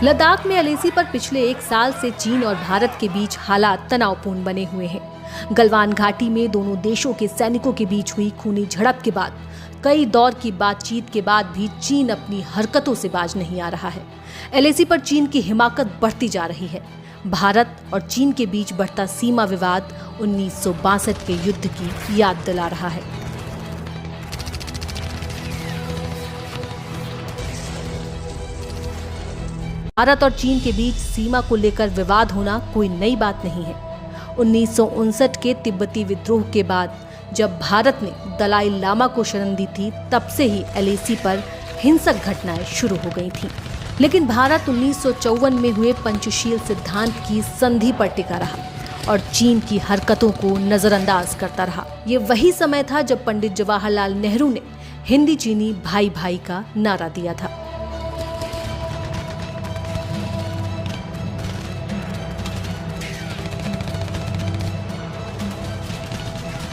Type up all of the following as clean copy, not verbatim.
लद्दाख में एलएसी पर पिछले एक साल से चीन और भारत के बीच हालात तनावपूर्ण बने हुए हैं। गलवान घाटी में दोनों देशों के सैनिकों के बीच हुई खूनी झड़प के बाद कई दौर की बातचीत के बाद भी चीन अपनी हरकतों से बाज नहीं आ रहा है। एलएसी पर चीन की हिमाकत बढ़ती जा रही है। भारत और चीन के बीच बढ़ता सीमा विवाद 1962 के युद्ध की याद दिला रहा है। भारत और चीन के बीच सीमा को लेकर विवाद होना कोई नई बात नहीं है। 1959 के तिब्बती विद्रोह के बाद जब भारत ने दलाई लामा को शरण दी थी, तब से ही एलएसी पर हिंसक घटनाएं शुरू हो गई थीं। लेकिन भारत 1954 में हुए पंचशील सिद्धांत की संधि पर टिका रहा और चीन की हरकतों को नजरअंदाज करता रहा। ये वही समय था जब पंडित जवाहरलाल नेहरू ने हिंदी चीनी भाई भाई का नारा दिया था।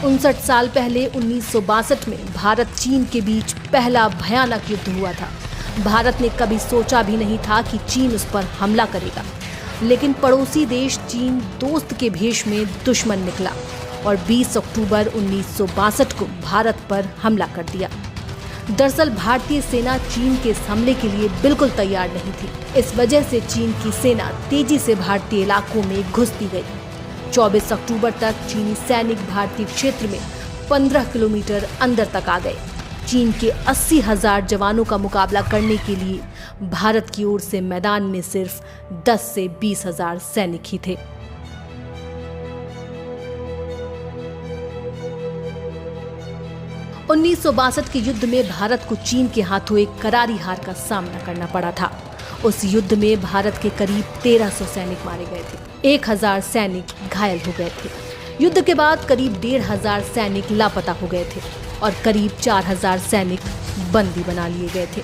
उनसठ साल पहले 1962 में भारत चीन के बीच पहला भयानक युद्ध हुआ था। भारत ने कभी सोचा भी नहीं था कि चीन उस पर हमला करेगा, लेकिन पड़ोसी देश चीन दोस्त के भेष में दुश्मन निकला और 20 अक्टूबर 1962 को भारत पर हमला कर दिया। दरअसल भारतीय सेना चीन के इस हमले के लिए बिल्कुल तैयार नहीं थी। इस वजह से चीन की सेना तेजी से भारतीय इलाकों में घुसती गई। 24 अक्टूबर तक चीनी सैनिक भारतीय क्षेत्र में 15 किलोमीटर अंदर तक आ गए। चीन के 80,000 जवानों का मुकाबला करने के लिए भारत की ओर से मैदान में सिर्फ 10 से 20,000 सैनिक ही थे। उन्नीस के युद्ध में भारत को चीन के हाथों एक करारी हार का सामना करना पड़ा था। उस युद्ध में भारत के करीब 1300 सैनिक मारे गए थे, 1000 सैनिक घायल हो गए थे। युद्ध के बाद करीब 1500 सैनिक लापता हो गए थे और करीब 4000 सैनिक बंदी बना लिए गए थे।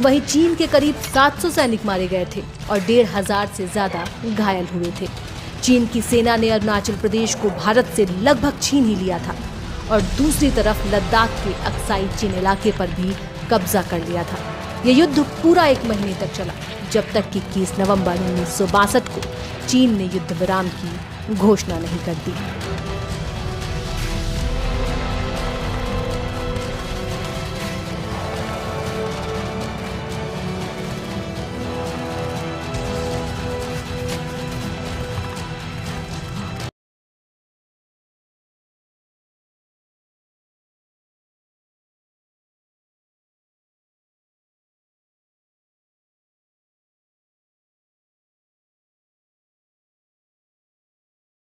वहीं चीन के करीब 700 सैनिक मारे गए थे और 1500 से ज्यादा घायल हुए थे। चीन की सेना ने अरुणाचल प्रदेश को भारत से लगभग छीन ही लिया था और दूसरी तरफ लद्दाख के अक्साई चिन इलाके पर भी कब्जा कर लिया था। यह युद्ध पूरा 1 महीने तक चला, जब तक कि 21 नवंबर 1962 को चीन ने युद्ध विराम की घोषणा नहीं कर दी।